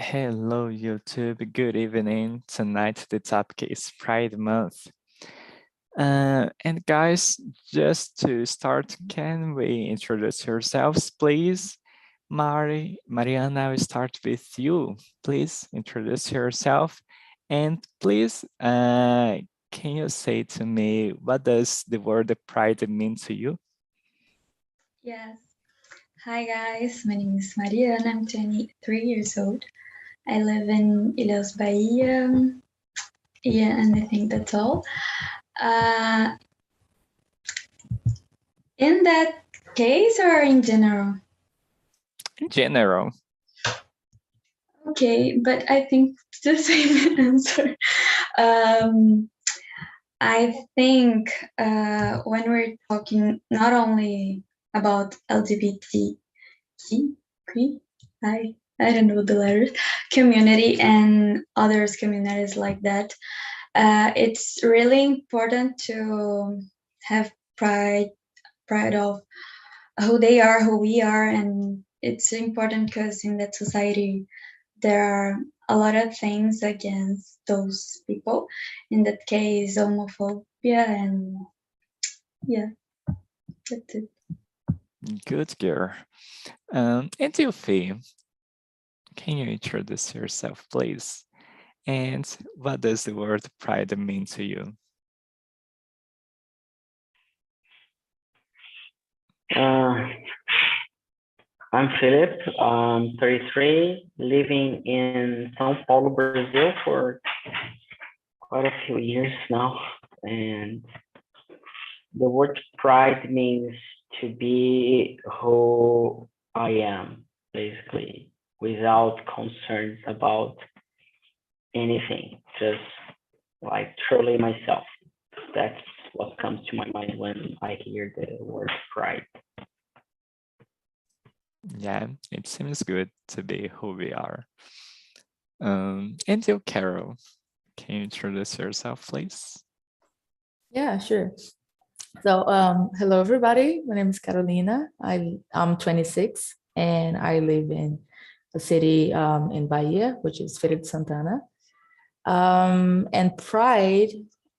Hello, YouTube. Good evening. Tonight, the topic is Pride Month. And guys, just to start, can we introduce yourselves, please? Mariana, I will start with you. Please introduce yourself. And please, can you say to me, what does the word pride mean to you? Yes. Hi guys, my name is Mariana. I'm 23 years old. I live in Ilhéus, Bahia. Yeah, and I think that's all. In that case or in general? In general. Okay, but I think it's the same answer. I think when we're talking not only about LGBTQI, I don't know the letters, community and others communities like that, it's really important to have pride of who they are, who we are, and it's important because in that society there are a lot of things against those people. In that case, homophobia, and yeah, that's it. Good girl. And Yufi, can you introduce yourself, please? And what does the word pride mean to you? I'm Philip. I'm 33, living in Sao Paulo, Brazil for quite a few years now. And the word pride means to be who I am, basically, without concerns about anything, just like truly myself. That's what comes to my mind when I hear the word pride. Yeah, it seems good to be who we are. And you, Carol, can you introduce yourself, please? Yeah, sure. So, hello, everybody. My name is Carolina. I'm 26, and I live in a city in Bahia, which is Feira de Santana. And pride,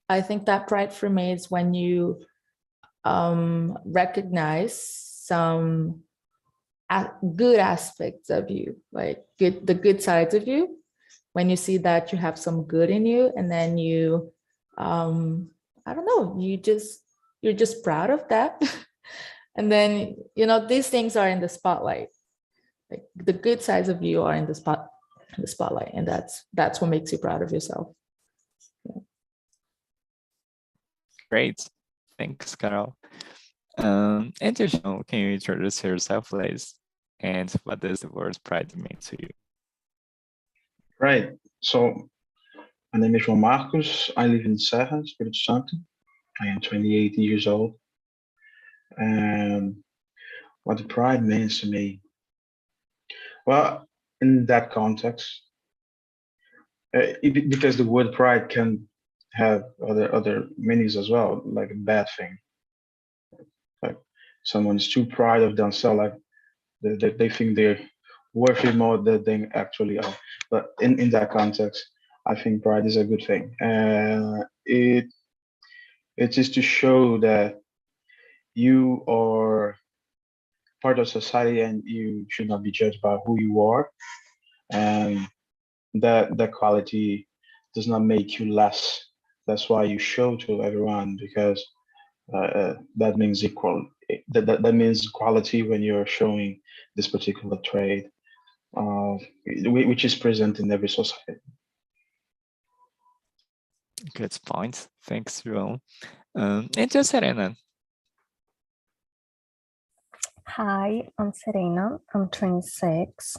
I think that pride for me is when you recognize some good aspects of you, like the good sides of you. When you see that you have some good in you, and then you, I don't know, you're just proud of that. And then, these things are in the spotlight. Like the good sides of you are in the spotlight, and that's what makes you proud of yourself. Yeah. Great, thanks, Carol. And you, João, can you introduce yourself, please? And what does the word pride mean to you? Right. So my name is João Marcos. I live in Serra, Espírito Santo. I am 28 years old. And what the pride means to me, well, in that context, because the word pride can have other meanings as well, like a bad thing. Like someone's too proud of themselves, like they think they're worthy more than they actually are. But in that context, I think pride is a good thing. It is to show that you are part of society and you should not be judged by who you are, and that quality does not make you less. That's why you show to everyone, because that means equal. That means equality when you're showing this particular trait, which is present in every society. Good point. Thanks, João. And you, Serena. Hi, I'm Serena. I'm 26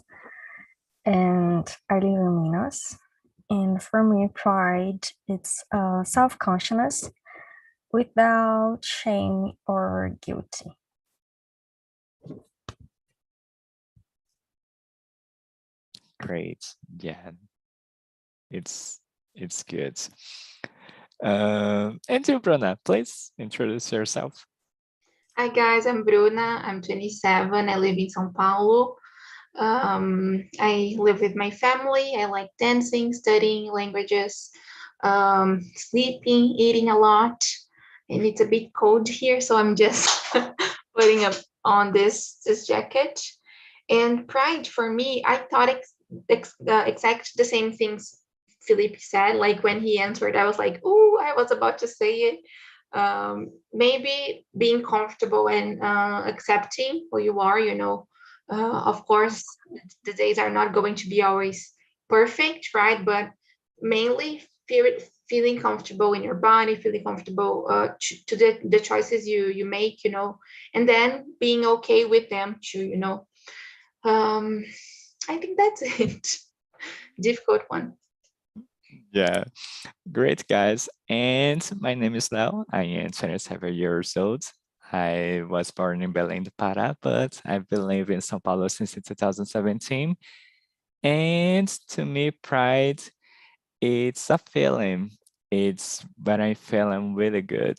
and I live in Minas. And for me, pride, it's self-consciousness without shame or guilty. Great. Yeah, it's good. And you, Bruna, please introduce yourself. Hi guys, I'm Bruna. I'm 27. I live in Sao Paulo. I live with my family. I like dancing, studying languages, sleeping, eating a lot. And it's a bit cold here, so I'm just putting on this jacket. And pride for me, I thought exact the same things Philippe said. Like when he answered, I was like, "Oh, I was about to say it." Maybe being comfortable and accepting who you are. Of course, the days are not going to be always perfect, right? But mainly feeling comfortable in your body, feeling comfortable to the choices you make, and then being okay with them too, I think that's it. Difficult one. Yeah, great guys. And my name is Leo. I am 27 years old. I was born in Belém do Pará, but I've been living in Sao Paulo since 2017. And to me, pride, it's a feeling. It's when I feel I'm really good.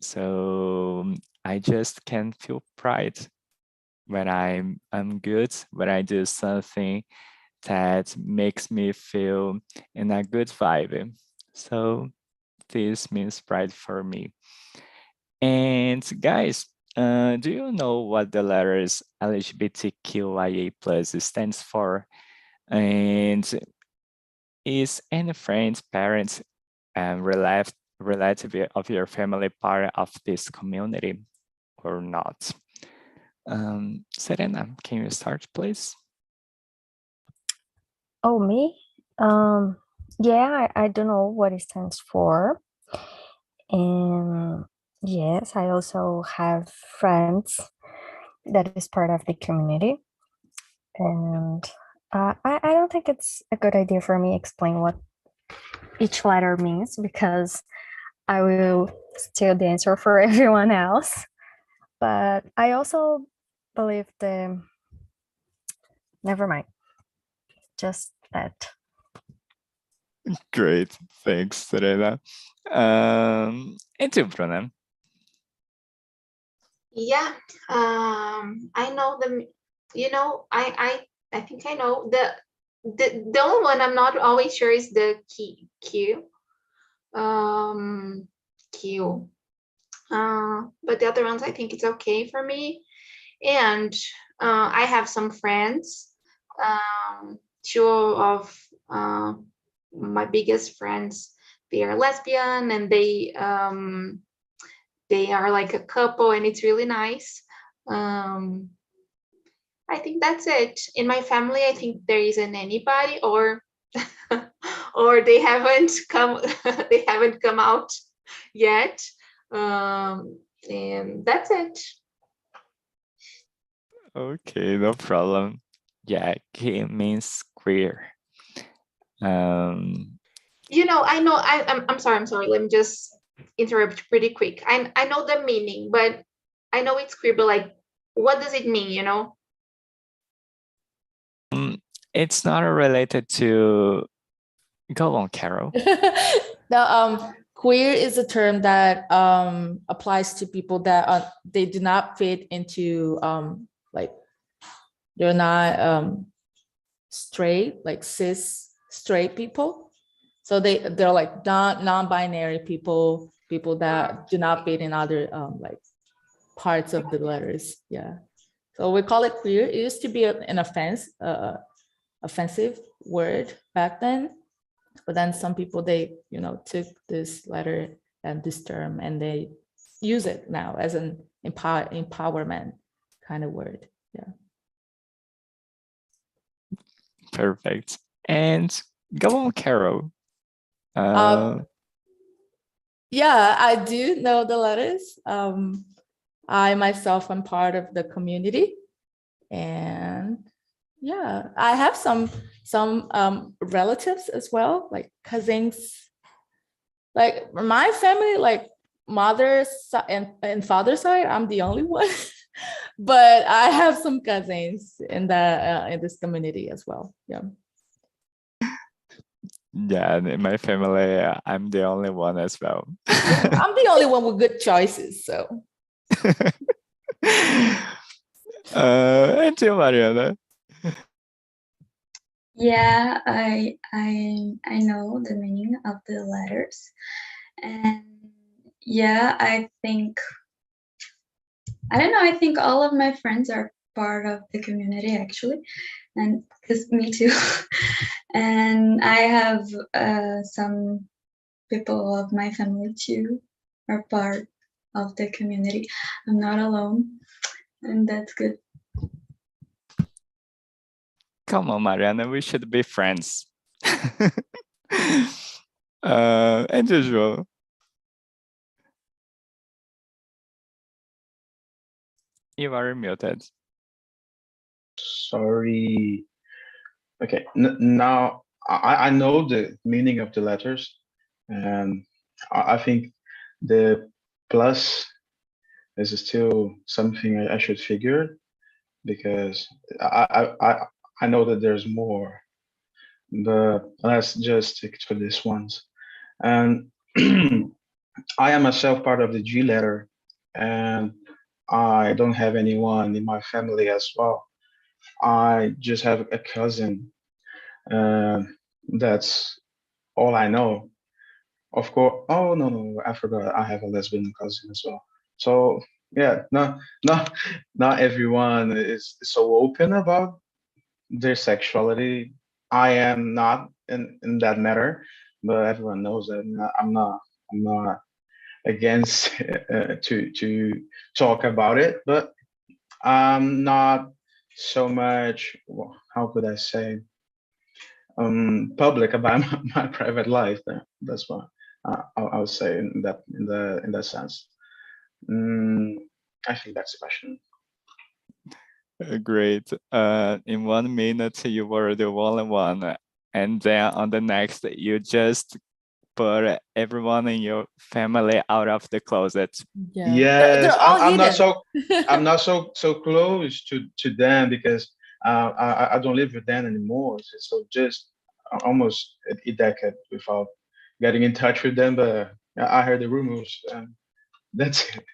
So I just can feel pride when I'm good, when I do something that makes me feel in a good vibe. So this means pride for me. And guys, do you know what the letters LGBTQIA plus stands for? And is any friend, parent, and relative of your family part of this community or not? Serena, can you start, please? Oh, me? Yeah, I don't know what it stands for. And yes, I also have friends that is part of the community. And I don't think it's a good idea for me to explain what each letter means, because I will steal the answer for everyone else. But I also believe never mind. Just that. Great, thanks, Serena. And you, Bruna? Yeah, I know I think I know the only one I'm not always sure is the Q. Q. But the other ones I think it's okay for me. And I have some friends. Two of my biggest friends, they are lesbian, and they are like a couple, and it's really nice. I think that's it. In my family, I think there isn't anybody, or or they haven't come they haven't come out yet. And that's it. Okay, no problem. Yeah, K means queer. Um, I know I'm sorry. Let me just interrupt pretty quick. I know the meaning, but I know it's queer, but like, what does it mean, it's not related to. Go on, Carol. The queer is a term that applies to people that they do not fit into like they're not straight, like cis straight people. So they're like non-binary people that do not fit in other like parts of the letters. Yeah. So we call it queer. It used to be an offensive word back then, but then some people, they took this letter and this term and they use it now as an empowerment kind of word. Yeah. Perfect. And go on, Carol. Yeah, I do know the letters. I myself am part of the community, and yeah, I have some relatives as well, like cousins. Like my family, like mother's and father's side, I'm the only one, but I have some cousins in this community as well. Yeah. Yeah, in my family, I'm the only one as well. I'm the only one with good choices, so. And you, Mariana? Yeah, I know the meaning of the letters, and yeah, I think I don't know. I think all of my friends are part of the community actually, and because me too. And I have some people of my family too are part of the community. I'm not alone, and that's good. Come on, Mariana, we should be friends. And usual. You are muted. Sorry. Okay, now I know the meaning of the letters, and I think the plus is still something I should figure, because I know that there's more, but let's just stick to this ones. And I am myself part of the G letter, and I don't have anyone in my family as well. I just have a cousin. That's all I know. Of course. Oh no, I forgot. I have a lesbian cousin as well. So yeah, not everyone is so open about their sexuality. I am not in that matter, but everyone knows that I'm not against to talk about it, but I'm not so much. How could I say? Public about my private life. That's what I would say in that sense. I think that's the question. Great. In 1 minute, you were the only one. And then on the next, you just put everyone in your family out of the closet. Yeah. Yes, They're all I'm not so close to them, because I don't live with them anymore. So just almost a decade without getting in touch with them. But I heard the rumors, and that's it.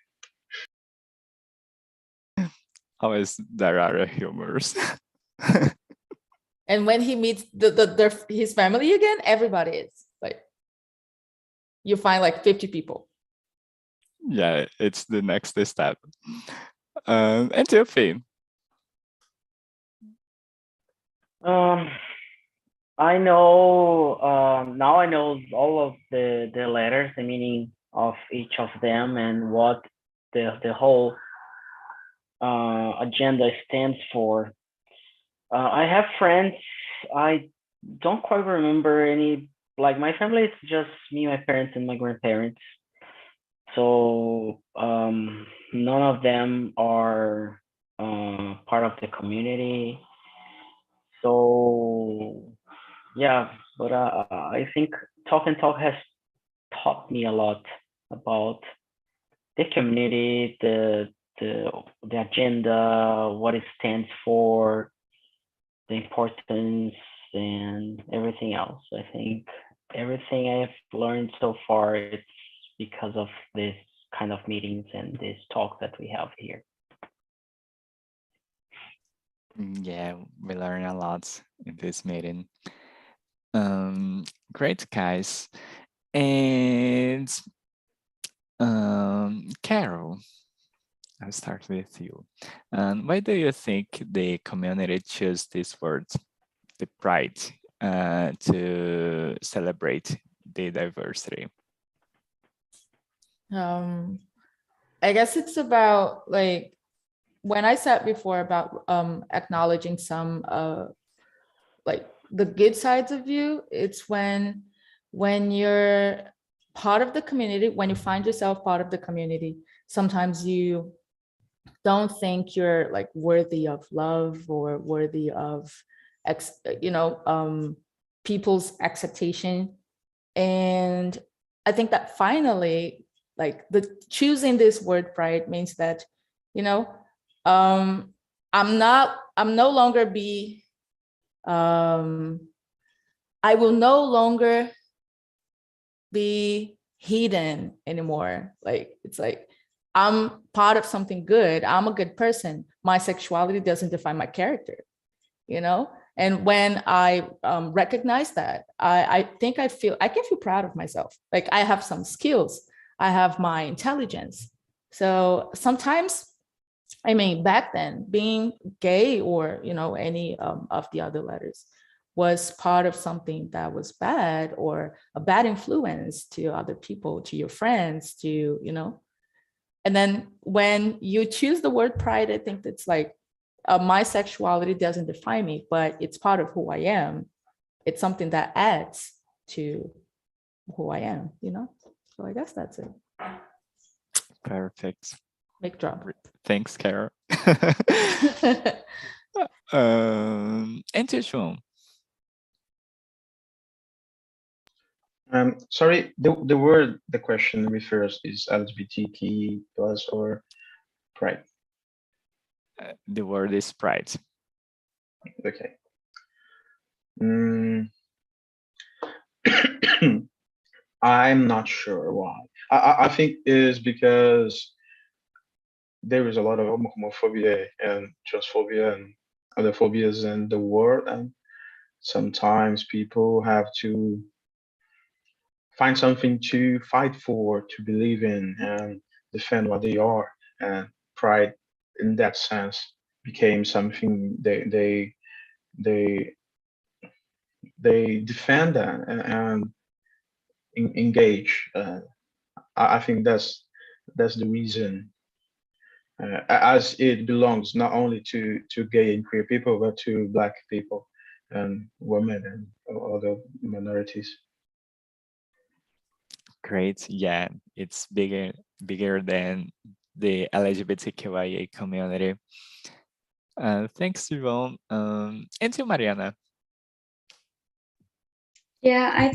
Always there are humors. And when he meets his family again, everybody is like, you find like 50 people. Yeah, it's the next step. And Sophie. I know now I know all of the letters, the meaning of each of them, and what the whole agenda stands for. I have friends. I don't quite remember any. Like my family, it's just me, my parents, and my grandparents. So none of them are part of the community. So yeah, but I think Talk and Talk has taught me a lot about the community, the agenda, what it stands for, the importance, and everything else. I think everything I have learned so far, it's because of this kind of meetings and this talk that we have here. Yeah, we learn a lot in this meeting. Great, guys. And Carol, I'll start with you. Why do you think the community chose this word, the pride, to celebrate the diversity? I guess it's about, like, when I said before about acknowledging some like the good sides of you, it's when you're part of the community, when you find yourself part of the community, sometimes you don't think you're like worthy of love or worthy of people's acceptation. And I think that finally, like, the choosing this word pride means that, I'm no longer be I will no longer be hidden anymore. Like, it's like, I'm part of something good. I'm a good person. My sexuality doesn't define my character, And when I recognize that, I think I can feel proud of myself. Like I have some skills, I have my intelligence. So sometimes, I mean, back then, being gay or, you know, any of the other letters was part of something that was bad or a bad influence to other people, to your friends, to, you know. And then when you choose the word pride, I think it's like, my sexuality doesn't define me, but it's part of who I am. It's something that adds to who I am, you know? So I guess that's it. Perfect. Mic drop. Thanks, Carol. And you, João. Sorry, the word the question refers is LGBTQ plus or pride? The word is pride. Okay. I'm not sure why. I think it is because there is a lot of homophobia and transphobia and other phobias in the world, and sometimes people have to find something to fight for, to believe in, and defend what they are. And pride, in that sense, became something they defend and engage. I think that's the reason, as it belongs not only to gay and queer people, but to Black people and women and other minorities. Great. Yeah, it's bigger than the LGBTQIA community. Thanks, João. And you, Mariana. Yeah,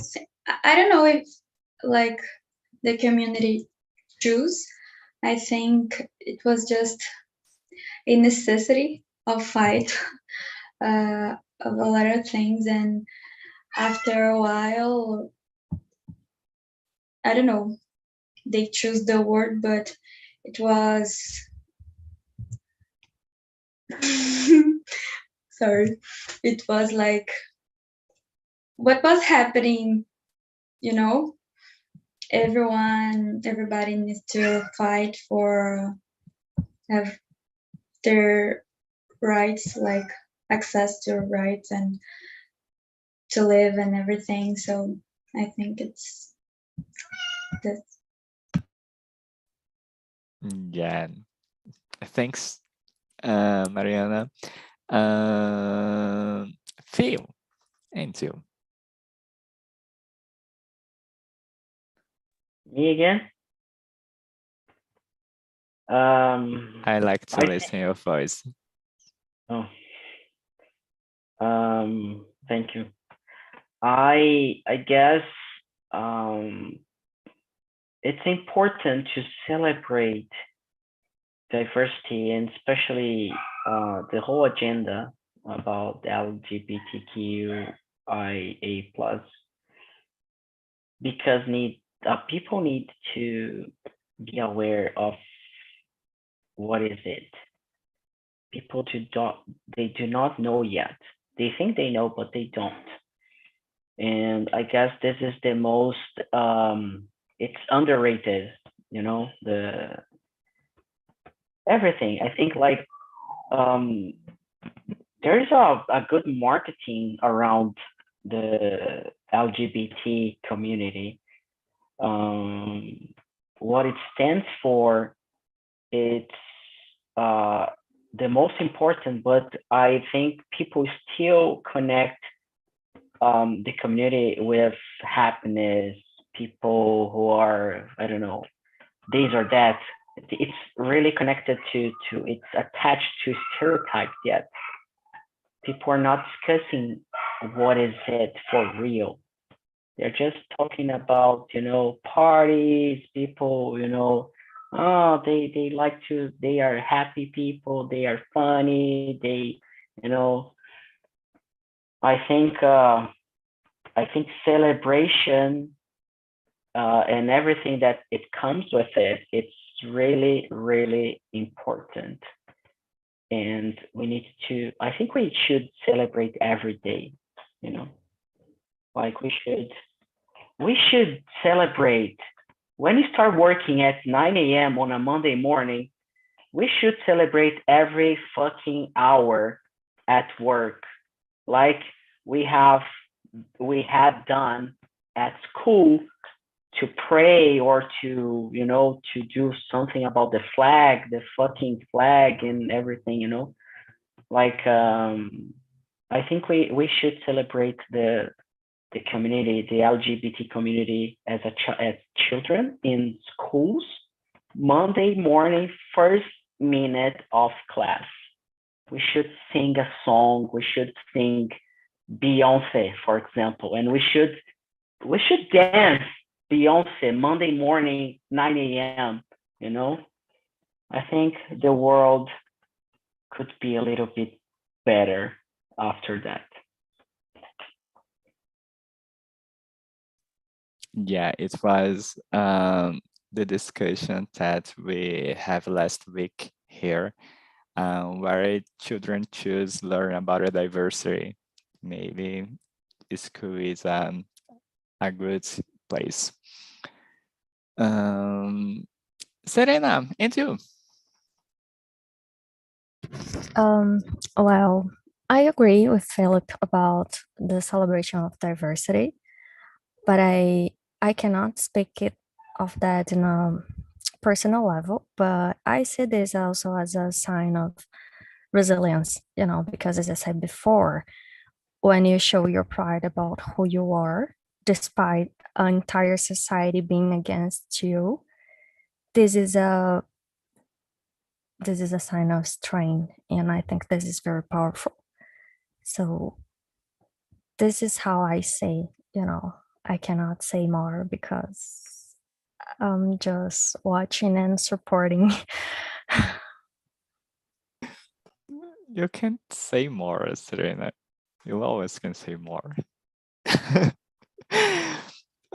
I don't know if like the community choose. I think it was just a necessity of fight of a lot of things, and after a while, I don't know, they choose the word, but it was sorry, it was like what was happening, you know. Everybody needs to fight for have their rights, like access to rights and to live and everything. So I think it's that. Yeah. Thanks, Mariana. Phil, and you. Me again? I like to I listen to your voice. Oh. Thank you. I guess it's important to celebrate diversity, and especially the whole agenda about LGBTQIA plus, because people need to be aware of what is it. People do not know yet. They think they know, but they don't. And I guess this is the most it's underrated, you know, everything. I think like there is a good marketing around the LGBT community. What it stands for, it's the most important, but I think people still connect the community with happiness, people who are, I don't know, this or that. It's really connected to it's attached to stereotypes yet. People are not discussing what is it for real. They're just talking about, you know, parties, people, you know, oh, they like to, they are happy people, they are funny, they, you know, I think celebration and everything that it comes with it, it's really, really important. and we need to, I think we should celebrate every day, you know, like we should celebrate when you start working at 9 a.m. on a Monday morning. We should celebrate every fucking hour at work, like we had done at school, to pray or to, you know, to do something about the flag, the fucking flag and everything, you know, like I think we should celebrate the community, the LGBT community as children in schools, Monday morning, first minute of class. We should sing a song. We should sing Beyonce, for example, and we should dance Beyonce Monday morning, 9 a.m. You know, I think the world could be a little bit better after that. Yeah, it was the discussion that we have last week here, where children choose learn about a diversity. Maybe school is a good place. Serena, and you? Well, I agree with Philip about the celebration of diversity, but I cannot speak it of that in a personal level, but I see this also as a sign of resilience, you know, because as I said before, when you show your pride about who you are, despite an entire society being against you, this is a sign of strength, and I think this is very powerful. So this is how I say, you know, I cannot say more because I'm just watching and supporting. You can't say more, Serena. You always can say more.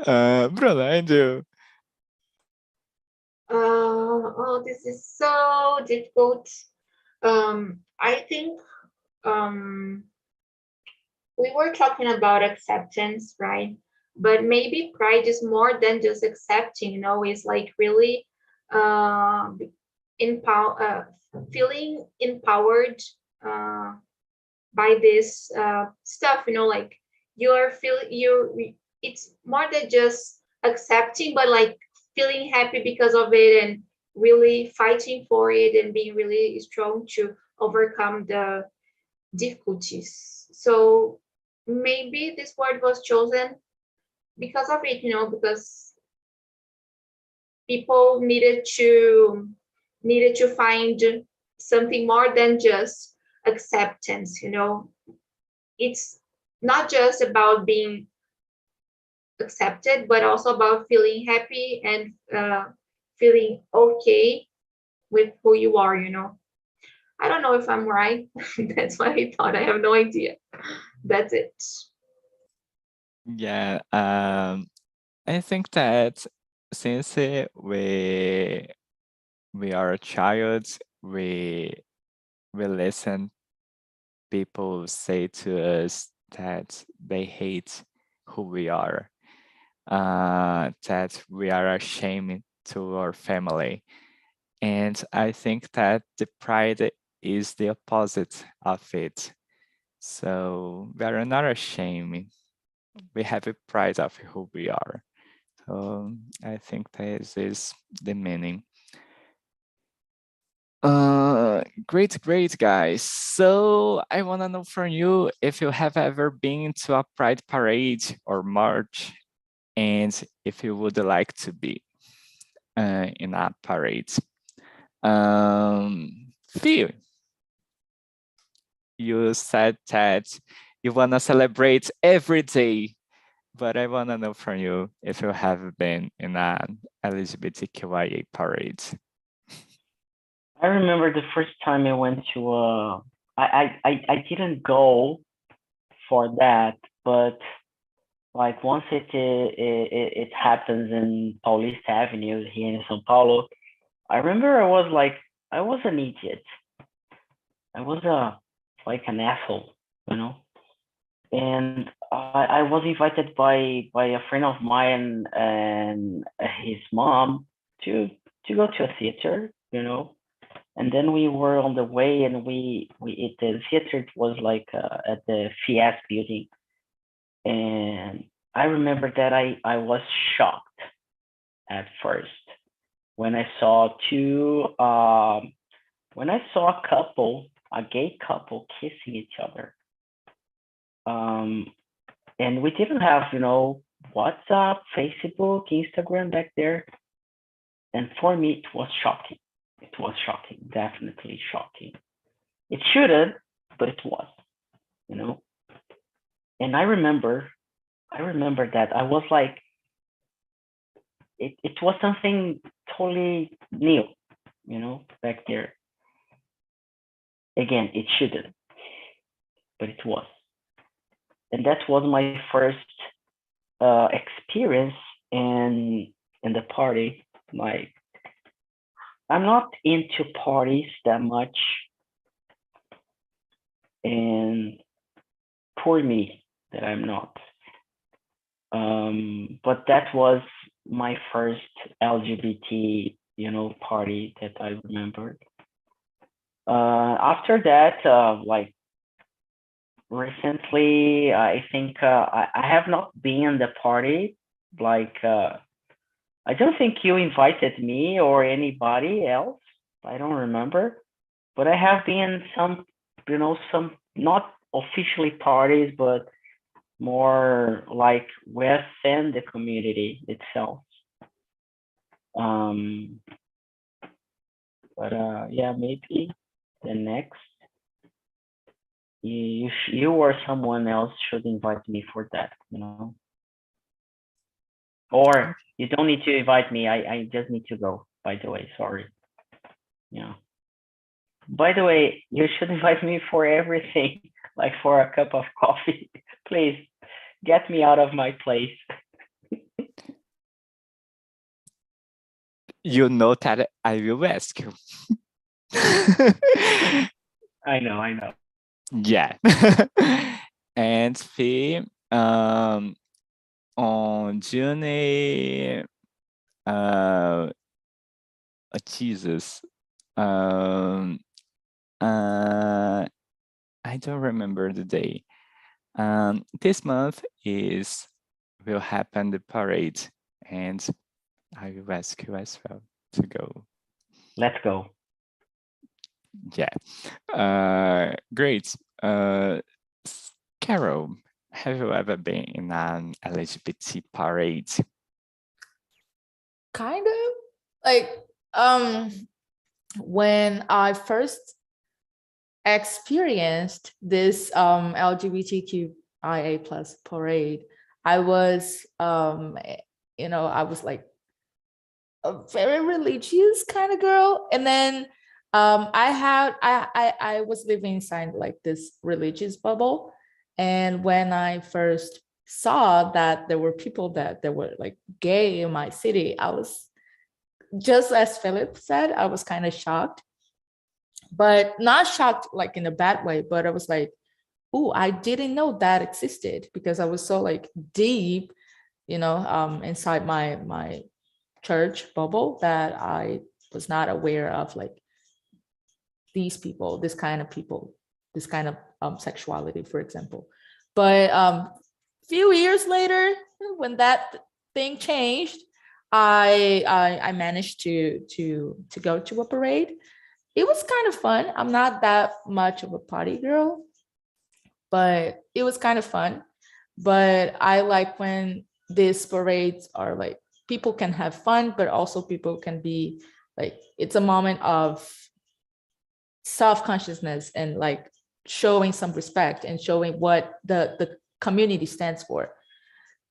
Bruna, and you? Oh, this is so difficult. I think we were talking about acceptance, right? But maybe pride is more than just accepting, you know, it's like really feeling empowered by this stuff, you know, like it's more than just accepting, but like feeling happy because of it and really fighting for it and being really strong to overcome the difficulties. So maybe this word was chosen because of it, you know, because people needed to find something more than just acceptance, you know. It's not just about being accepted, but also about feeling happy and feeling okay with who you are, you know. I don't know if I'm right. That's what I thought. I have no idea. That's it. Yeah, I think that since we are a child, we listen people say to us that they hate who we are, that we are ashamed to our family. And I think that the pride is the opposite of it. So we are not ashamed. We have a pride of who we are. So I think this is the meaning. Great, guys. So I want to know from you if you have ever been to a pride parade or march, and if you would like to be in a parade. Phil, you said that you want to celebrate every day, but I want to know from you if you have been in an LGBTQIA parade. I remember the first time I went to I didn't go for that, but like once it happens in Paulista Avenue here in Sao Paulo, I remember I was an idiot. like an asshole, you know. And I was invited by a friend of mine and his mom to go to a theater, you know. And then we were on the way, and the theater was like at the Fies building, and I remember that I was shocked at first when I saw a couple, a gay couple, kissing each other. And we didn't have, you know, WhatsApp, Facebook, Instagram back there. And for me, it was shocking. It was shocking, definitely shocking. It shouldn't, but it was, you know. And I remember that I was like, it was something totally new, you know, back there. Again, it shouldn't, but it was. And that was my first experience in the party. Like, I'm not into parties that much, and poor me that I'm not. But that was my first LGBT, you know, party that I remembered. After that, like recently, I think I have not been in the party. Like, I don't think you invited me or anybody else. I don't remember, but I have been some, you know, some not officially parties, but more like within the community itself. But yeah, maybe the next you or someone else should invite me for that, you know. Or you don't need to invite me. I just need to go, by the way. Sorry. Yeah. By the way, you should invite me for everything, like for a cup of coffee. Please get me out of my place. You know that I will ask you. I know. Yeah. And on June, Jesus, I don't remember the day. This month will happen the parade, and I will ask you as well to go. Let's go. Yeah. Great. Carol, have you ever been in an LGBT parade? Kind of. Like, when I first experienced this LGBTQIA plus parade, I was, you know, I was like a very religious kind of girl. And then I was living inside like this religious bubble. And when I first saw that there were people that were like gay in my city, I was, just as Philip said, I was kind of shocked, but not shocked like in a bad way, but I was like, oh, I didn't know that existed, because I was so like deep, you know, inside my church bubble, that I was not aware of like these people, this kind of sexuality, for example. But few years later, when that thing changed, I managed to go to a parade. It was kind of fun. I'm not that much of a party girl, but it was kind of fun. But I like when these parades are like, people can have fun, but also people can be like, it's a moment of self-consciousness and like showing some respect and showing what the community stands for.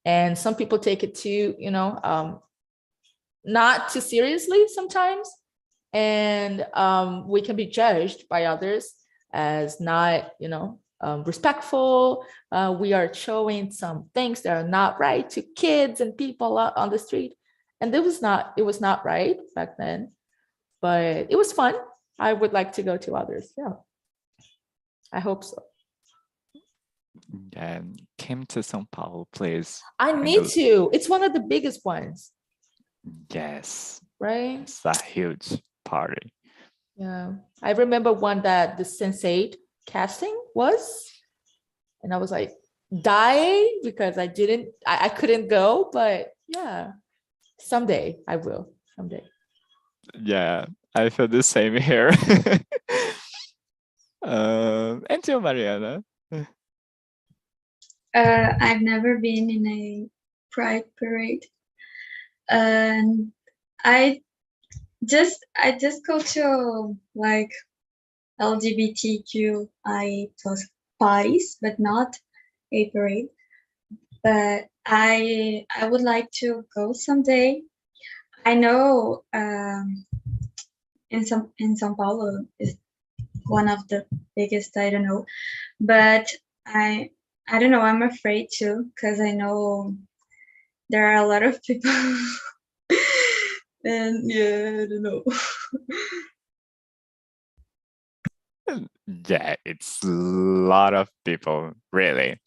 And some people take it too, you know, not too seriously sometimes. And we can be judged by others as not, you know, respectful. We are showing some things that are not right to kids and people out on the street. And it was not right back then, but it was fun. I would like to go to others. Yeah. I hope so. Yeah, came to Sao Paulo, please. I need to. It's one of the biggest ones. Yes. Right? It's a huge party. Yeah. I remember one that the Sense8 casting was, and I was like dying because I couldn't go, but yeah, someday I will. Someday. Yeah, I feel the same here. And you, Mariana? I've never been in a pride parade, and I just go to like LGBTQI plus parties, but not a parade. But I would like to go someday. I know in Sao Paulo is one of the biggest. I don't know, but I don't know. I'm afraid too because I know there are a lot of people, and yeah, I don't know. Yeah, it's a lot of people, really,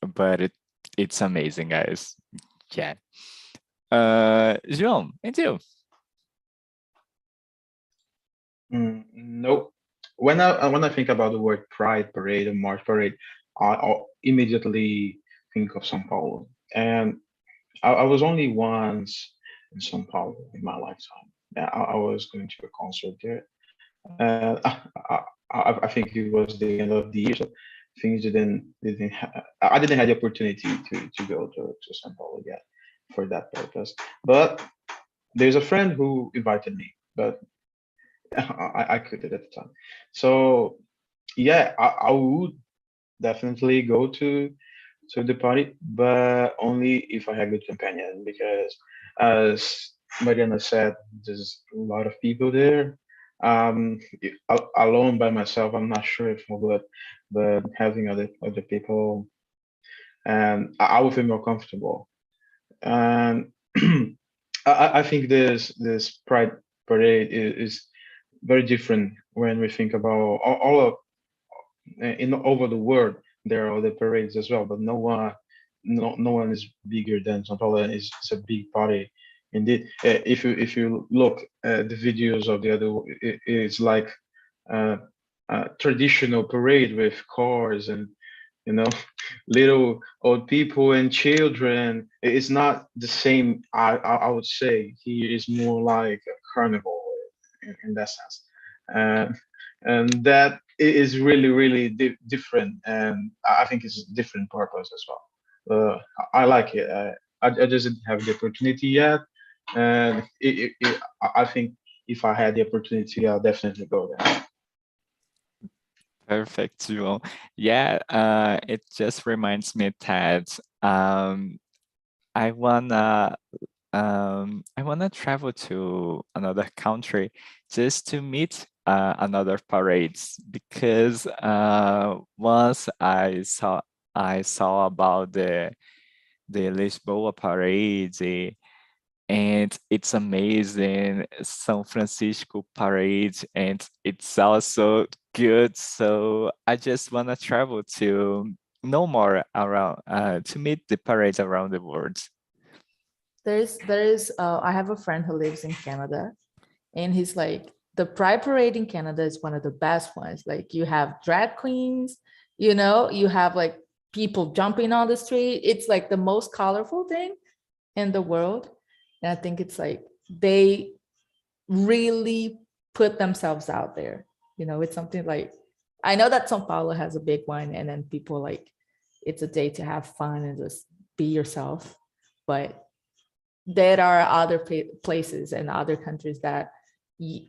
but it's amazing, guys. Yeah. João, and you? Nope. When I think about the word Pride Parade or March Parade, I'll immediately think of São Paulo. And I was only once in São Paulo in my lifetime. Yeah, I was going to a concert there. I think it was the end of the year, so things I didn't have the opportunity to go to São Paulo yet for that purpose. But there's a friend who invited me, but I couldn't at the time. So yeah, I would definitely go to the party, but only if I had a good companion, because as Mariana said, there's a lot of people there. Alone by myself, I'm not sure if I would, but having other people, and I would feel more comfortable. And I think this Pride Parade is very different when we think about all of in over the world. There are other parades as well, but no one is bigger than São Paulo. It's a big party indeed. If you look at the videos of the other, it's like a traditional parade with cars and little old people and children. It's not the same. I would say here is more like a carnival in that sense, and that is really different, and I think it's a different purpose as well. I like it. I just didn't have the opportunity yet, and I think if I had the opportunity, I'll definitely go there. Perfect, João. Yeah, it just reminds me that I wanna travel to another country just to meet another parades, because once I saw about the Lisboa parade, and it's amazing. São Francisco parade, and it's also good. So I just want to travel to know more around, to meet the parades around the world. I have a friend who lives in Canada, and he's like, the Pride Parade in Canada is one of the best ones. Like, you have drag queens, you have like people jumping on the street. It's like the most colorful thing in the world. And I think it's like they really put themselves out there. It's something like, I know that Sao Paulo has a big one, and then people like, it's a day to have fun and just be yourself. But there are other places and other countries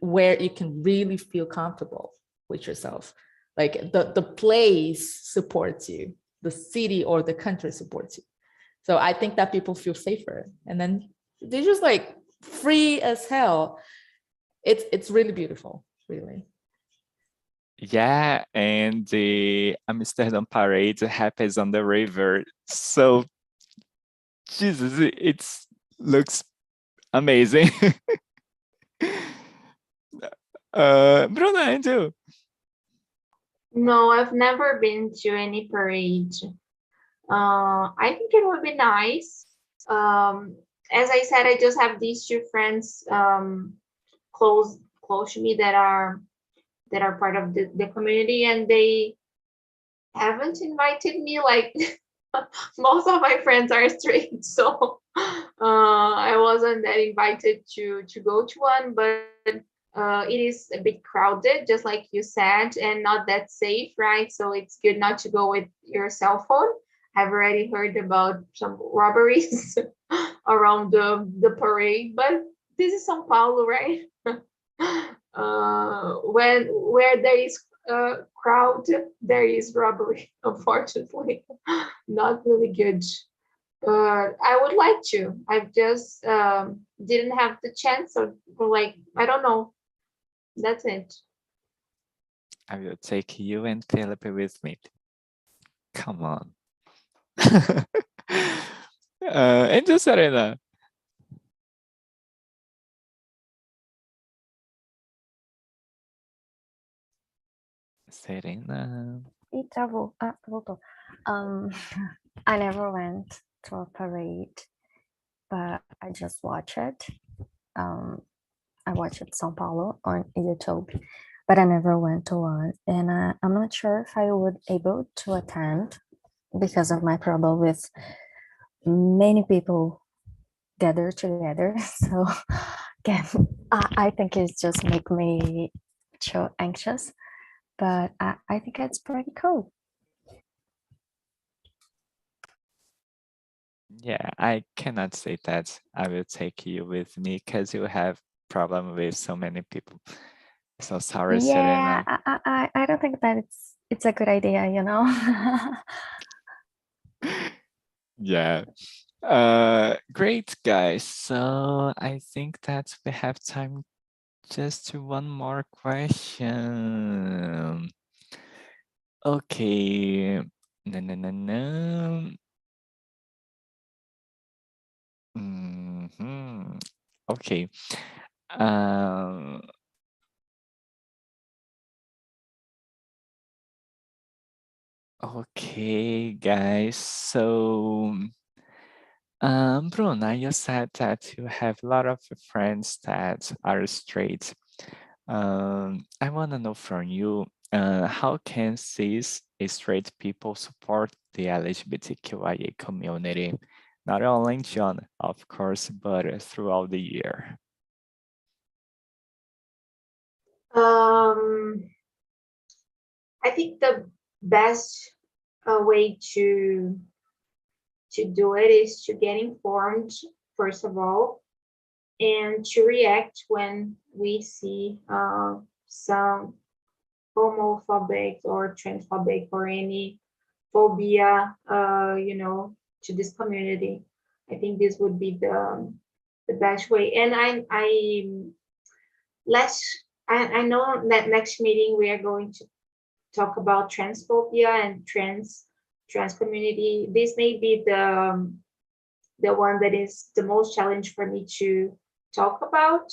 where you can really feel comfortable with yourself. Like the place supports you, the city or the country supports you. So I think that people feel safer, and then they're just like free as hell. It's really beautiful, really. Yeah, and the Amsterdam parade happens on the river. So, Jesus, it looks amazing. Bruna, and you? No, I've never been to any parade. I think it would be nice. As I said, I just have these two friends close to me that are part of the community, and they haven't invited me. Like most of my friends are straight, so I wasn't that invited to go to one, but it is a bit crowded, just like you said, and not that safe, right? So it's good not to go with your cell phone. I've already heard about some robberies around the parade, but this is Sao Paulo, right? Where there is a crowd, there is robbery, unfortunately. Not really good. But I would like to. I just didn't have the chance, or like, I don't know. That's it. I will take you and Philip with me. Come on. Angel Serena. Serena. E travou. Ah, voltou. I never went to a parade, but I just watched it. I watched it Sao Paulo on YouTube, but I never went to one. And I'm not sure if I would able to attend because of my problem with many people gather together. So again, I think it's just make me so anxious, but I think it's pretty cool. Yeah, I cannot say that I will take you with me because you have problem with so many people. So sorry, Yeah, Serena. I don't think that it's a good idea, you know. Yeah. Great, guys. So I think that we have time just to one more question. Okay. No. Okay. Okay, guys. So, Bruna, you said that you have a lot of friends that are straight. I want to know from you, how can cis straight people support the LGBTQIA community, not only in June, of course, but throughout the year? I think the best way to do it is to get informed, first of all, and to react when we see some homophobic or transphobic or any phobia, to this community. I think this would be the best way. And I know that next meeting we are going to talk about transphobia and trans community. This may be the one that is the most challenge for me to talk about.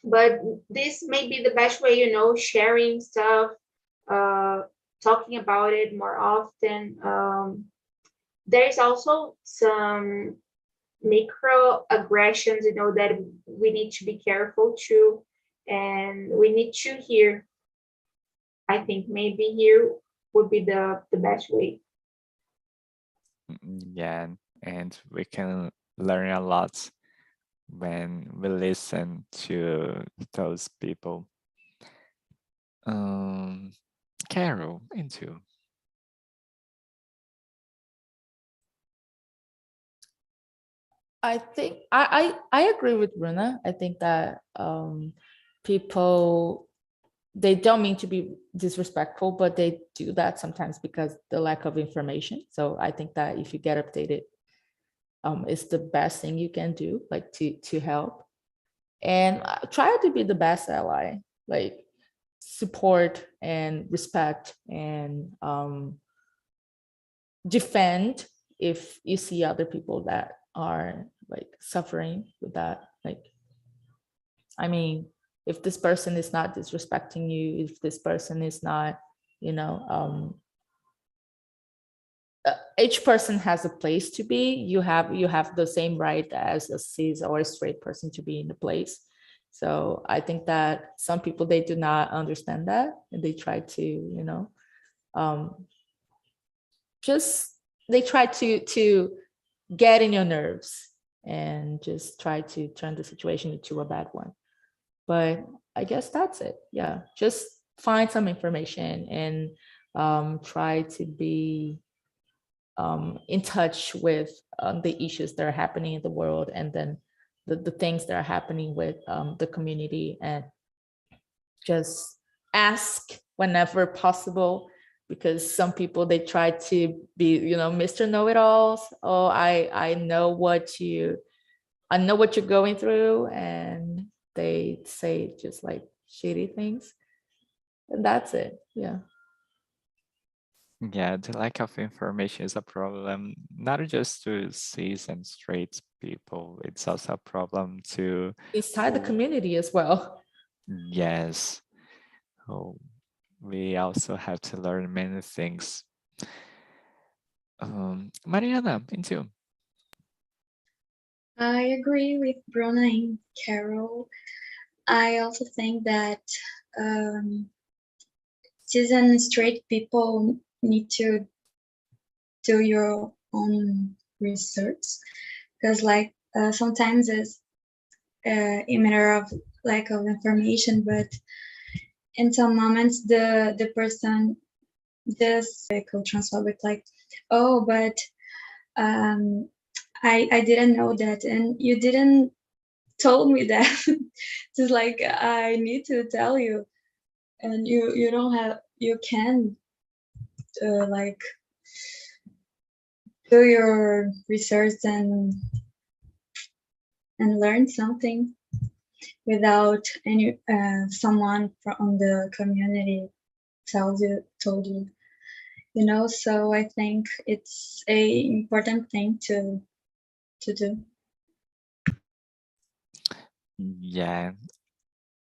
But this may be the best way, sharing stuff, talking about it more often. There's also some microaggressions, that we need to be careful too, and we need to hear. I think maybe here would be the best way. Yeah, and we can learn a lot when we listen to those people. Carol, into. I think I agree with Bruna. I think that people, they don't mean to be disrespectful, but they do that sometimes because the lack of information. So I think that if you get updated, it's the best thing you can do, like to help. And try to be the best ally, like support and respect and defend if you see other people that are like suffering with that. Like, I mean, if this person is not disrespecting you, if this person is not, each person has a place to be. You have the same right as a cis or a straight person to be in the place. So I think that some people, they do not understand that, and they try to, they try to get in your nerves and just try to turn the situation into a bad one. But I guess that's it. Yeah, just find some information and try to be in touch with the issues that are happening in the world, and then the things that are happening with the community, and just ask whenever possible, because some people, they try to be, Mr. Know-it-alls. Oh, I know what you're going through, and they say just like shitty things, and that's it. Yeah. Yeah, the lack of information is a problem, not just to cis and straight people. It's also a problem to Inside the community as well. Yes. Oh, we also have to learn many things. Mariana, into. I agree with Bruna and Carol. I also think that cis and straight people need to do your own research, because like sometimes it's a matter of lack of information, but in some moments the person just transphobic, like, oh, but I didn't know that, and you didn't told me that. Just like, I need to tell you, and you don't have, you can like do your research and learn something without any someone from the community told you, so I think it's a important thing to do. Yeah,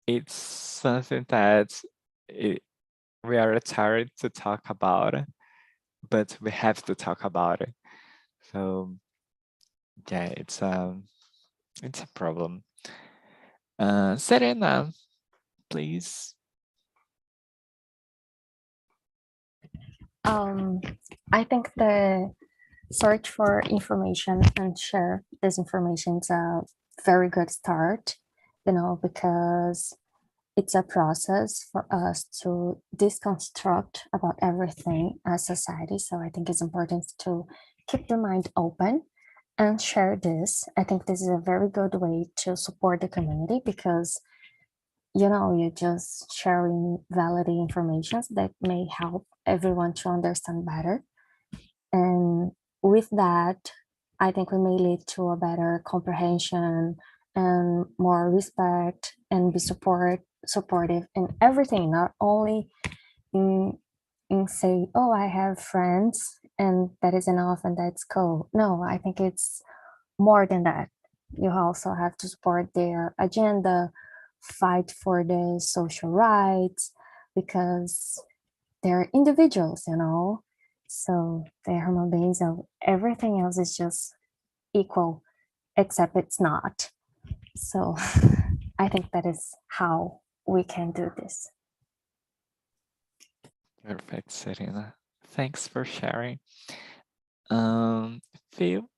it's something that we are tired to talk about, but we have to talk about it. So yeah, it's a problem. Serena, please. I think the search for information and share this information is a very good start, because it's a process for us to deconstruct about everything as society. So I think it's important to keep the mind open and share this. I think this is a very good way to support the community, because you're just sharing valid information that may help everyone to understand better. And with that, I think we may lead to a better comprehension and more respect, and be supportive in everything, not only in say, oh, I have friends and that is enough and that's cool. No, I think it's more than that. You also have to support their agenda, fight for the social rights, because they're individuals, so they're human beings, so everything else is just equal, except it's not. So I think that is how we can do this. Perfect, Serena. Thanks for sharing. Phil?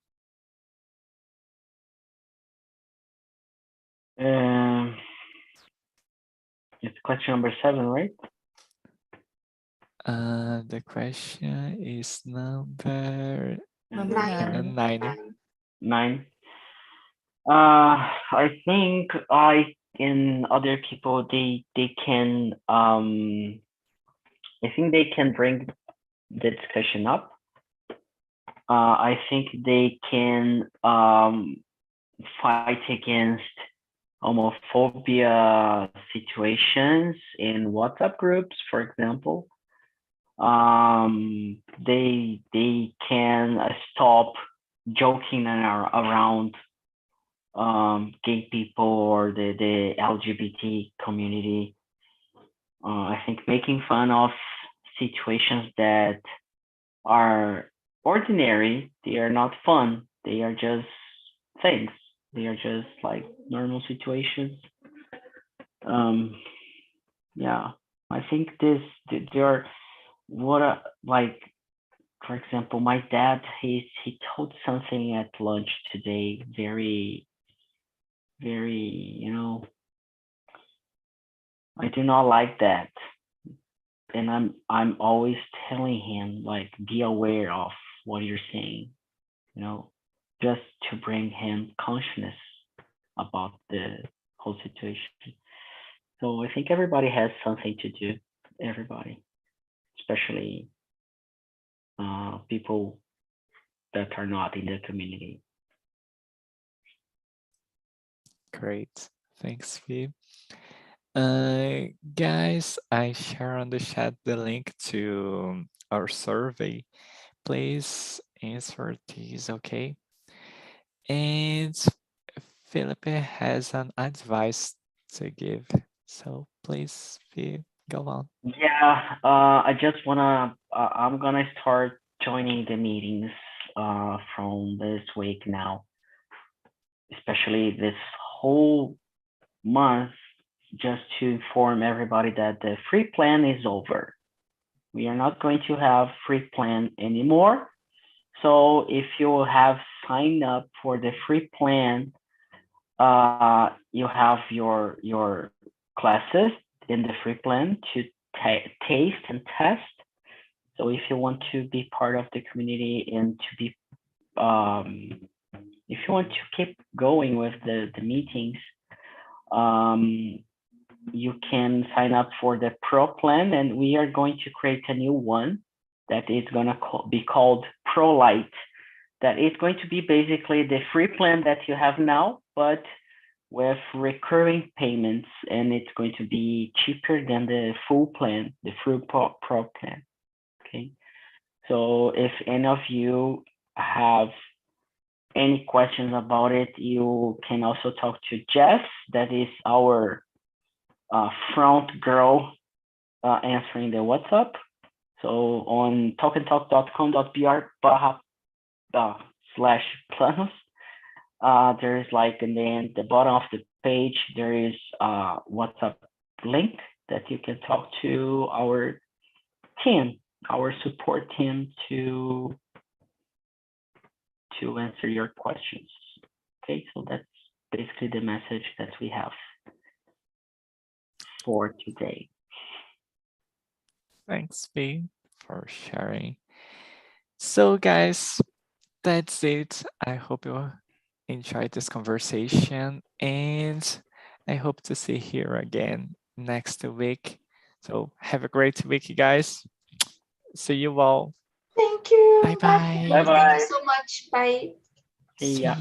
It's question number 7, right? The question is number 9. 9. 9. I think I and other people, they can I think they can bring the discussion up. I think they can fight against homophobia situations in WhatsApp groups, for example. They can stop joking around gay people or the LGBT community. I think making fun of situations that are ordinary, they are not fun, they are just things, they are just like normal situations. Yeah, I think there are like, for example, my dad, he told something at lunch today, very, I do not like that. And I'm always telling him, like, be aware of what you're saying, just to bring him consciousness about the whole situation. So I think everybody has something to do, everybody, especially people that are not in the community. Great. Thanks, Phoebe. Guys, I share on the chat the link to our survey. Please answer these, okay? And Felipe has an advice to give. So please, Phoebe, go on. Yeah, I just I'm gonna start joining the meetings from this week now, especially this whole month, just to inform everybody that the free plan is over. We are not going to have free plan anymore. So if you have signed up for the free plan, you have your classes in the free plan to taste and test. So if you want to be part of the community and to be, if you want to keep going with the meetings, you can sign up for the Pro plan, and we are going to create a new one that is going to be called Pro Lite. That is going to be basically the free plan that you have now, but with recurring payments, and it's going to be cheaper than the full plan, the full Pro plan. Okay, so if any of you have any questions about it, you can also talk to Jess, that is our front girl answering the WhatsApp. So on talkandtalk.com.br/planos, there is like, and then at the bottom of the page, there is a WhatsApp link that you can talk to our team, our support team, to answer your questions. Okay, so that's basically the message that we have for today. Thanks, Phoebe, for sharing. So guys, that's it. I hope you enjoyed this conversation, and I hope to see you here again next week. So have a great week, guys. See you all. Thank you. Bye-bye. Bye-bye. Thank you so much. Bye. See you.